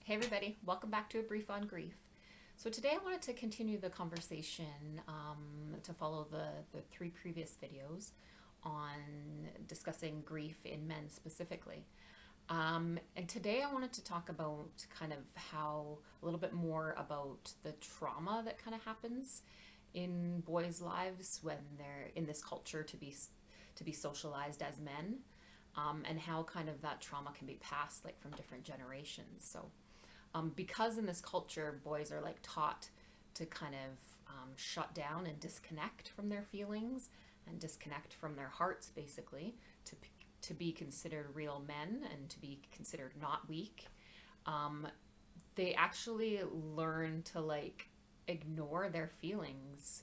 Hey everybody, welcome back to A Brief on Grief. So today I wanted to continue the conversation to follow the three previous videos on discussing grief in men specifically. And today I wanted to talk about kind of how, a little bit more about the trauma that kind of happens in boys' lives when they're in this culture to be socialized as men, and how kind of that trauma can be passed like from different generations. So because in this culture, boys are like taught to kind of shut down and disconnect from their feelings and disconnect from their hearts, basically, to be considered real men and to be considered not weak. They actually learn to like ignore their feelings,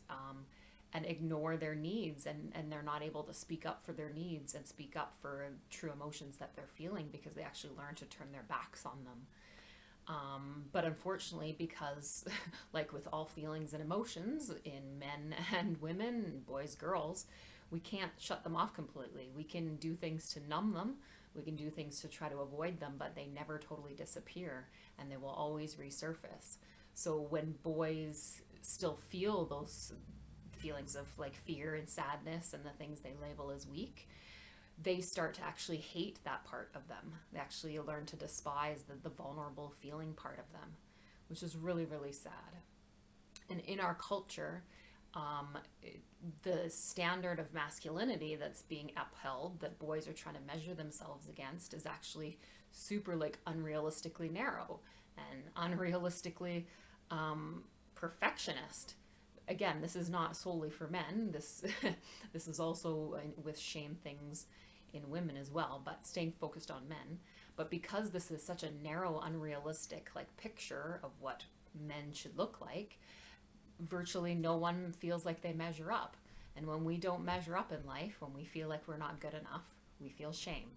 and ignore their needs, and they're not able to speak up for their needs and speak up for true emotions that they're feeling because they actually learn to turn their backs on them. But unfortunately, because like with all feelings and emotions in men and women, boys, girls, we can't shut them off completely. We can do things to numb them, we can do things to try to avoid them, but they never totally disappear and they will always resurface. So when boys still feel those feelings of like fear and sadness and the things they label as weak, they start to actually hate that part of them. They actually learn to despise the vulnerable feeling part of them, which is really, really sad. And in our culture, the standard of masculinity that's being upheld, that boys are trying to measure themselves against, is actually super like unrealistically narrow and unrealistically perfectionist. Again, this is not solely for men. This this is also with shame things in women as well, but staying focused on men. But because this is such a narrow, unrealistic like picture of what men should look like, virtually no one feels like they measure up. And when we don't measure up in life, when we feel like we're not good enough, we feel shame.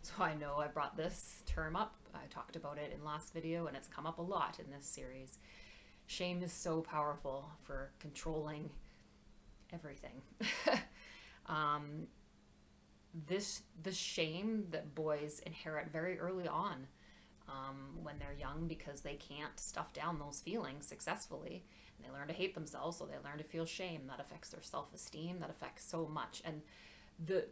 So I know I brought this term up. I talked about it in last video and it's come up a lot in this series. Shame is so powerful for controlling everything. The shame that boys inherit very early on, when they're young, because they can't stuff down those feelings successfully. And they learn to hate themselves, so they learn to feel shame. That affects their self-esteem. That affects so much. And the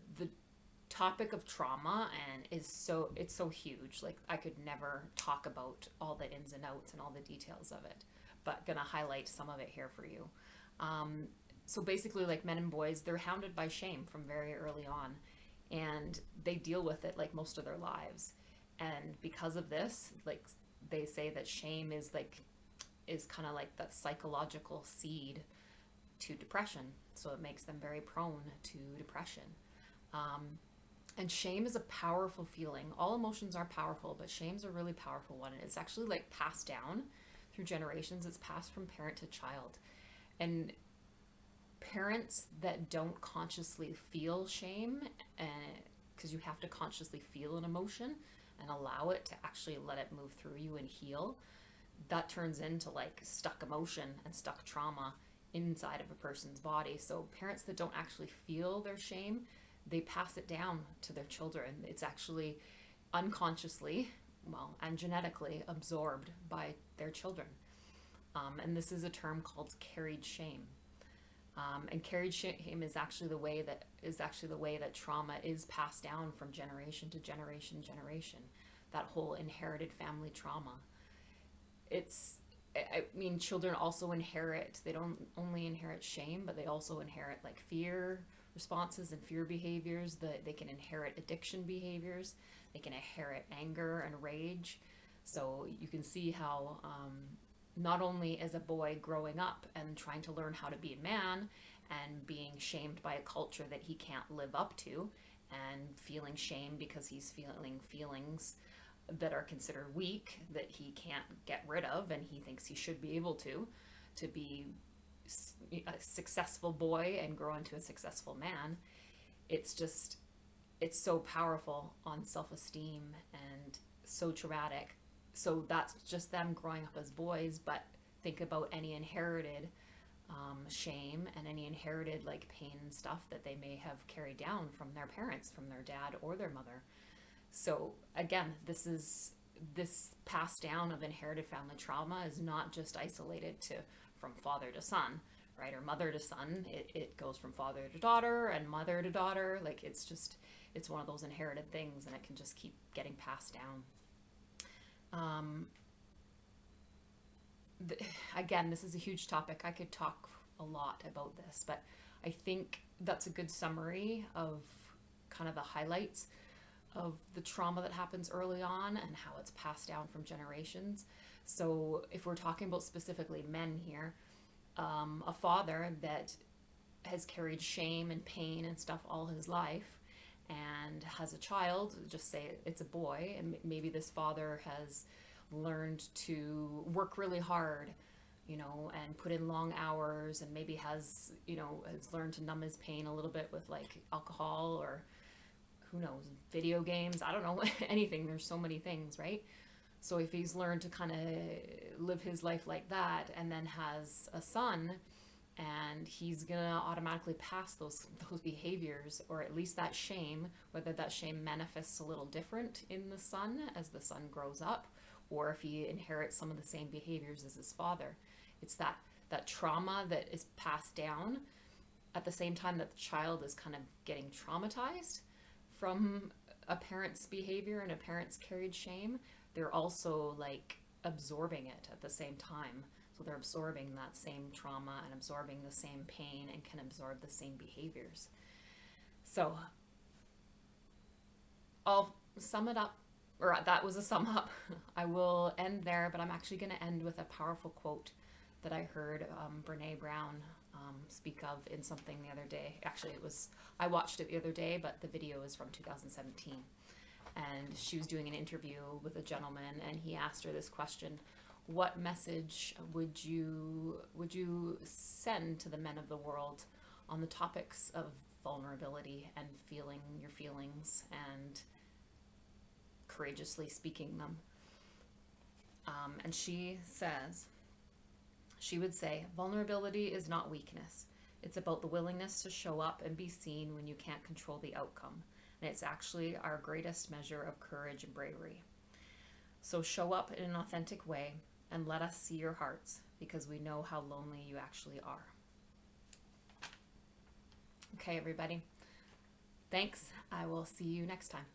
topic of trauma it's so huge. Like I could never talk about all the ins and outs and all the details of it, but gonna highlight some of it here for you. So basically, like men and boys, they're hounded by shame from very early on, and they deal with it like most of their lives. And because of this, like they say that shame is kind of like that psychological seed to depression. So it makes them very prone to depression. And shame is a powerful feeling. All emotions are powerful, but shame's a really powerful one. And it's actually like passed down through generations. It's passed from parent to child. And parents that don't consciously feel shame, because you have to consciously feel an emotion and allow it to actually let it move through you and heal, that turns into like stuck emotion and stuck trauma inside of a person's body. So parents that don't actually feel their shame, they pass it down to their children. It's actually unconsciously, well, and genetically absorbed by their children. And this is a term called carried shame. And carried shame is actually the way that trauma is passed down from generation to generation. That whole inherited family trauma. I mean, children also inherit. They don't only inherit shame, but they also inherit like fear responses and fear behaviors. They can inherit addiction behaviors. They can inherit anger and rage. So you can see how not only as a boy growing up and trying to learn how to be a man and being shamed by a culture that he can't live up to, and feeling shame because he's feeling feelings that are considered weak, that he can't get rid of, and he thinks he should be able to be a successful boy and grow into a successful man. It's so powerful on self-esteem and so traumatic. So that's just them growing up as boys, but think about any inherited shame and any inherited like pain and stuff that they may have carried down from their parents, from their dad or their mother. So again, this is this pass down of inherited family trauma is not just isolated to from father to son, right, or mother to son. It goes from father to daughter and mother to daughter. Like, it's one of those inherited things, and it can just keep getting passed down. Again, this is a huge topic. I could talk a lot about this, but I think that's a good summary of kind of the highlights of the trauma that happens early on and how it's passed down from generations. So if we're talking about specifically men here, a father that has carried shame and pain and stuff all his life and has a child, just say it's a boy, and maybe this father has learned to work really hard, and put in long hours, and maybe has learned to numb his pain a little bit with like alcohol, or who knows, video games, I don't know, anything. There's so many things, right? So if he's learned to kind of live his life like that, and then has a son, and he's gonna automatically pass those behaviors, or at least that shame, whether that shame manifests a little different in the son as the son grows up, or if he inherits some of the same behaviors as his father. It's that trauma that is passed down at the same time that the child is kind of getting traumatized from a parent's behavior and a parent's carried shame. They're also like absorbing it at the same time. So they're absorbing that same trauma and absorbing the same pain and can absorb the same behaviors. So I'll sum it up, or that was a sum up. I will end there, but I'm actually going to end with a powerful quote that I heard Brene Brown speak of in something the other day. Actually, I watched it the other day, but the video is from 2017. And she was doing an interview with a gentleman, and he asked her this question: what message would you send to the men of the world on the topics of vulnerability and feeling your feelings and courageously speaking them? And she would say, vulnerability is not weakness. It's about the willingness to show up and be seen when you can't control the outcome. And it's actually our greatest measure of courage and bravery. So show up in an authentic way and let us see your hearts, because we know how lonely you actually are. Okay, everybody. Thanks. I will see you next time.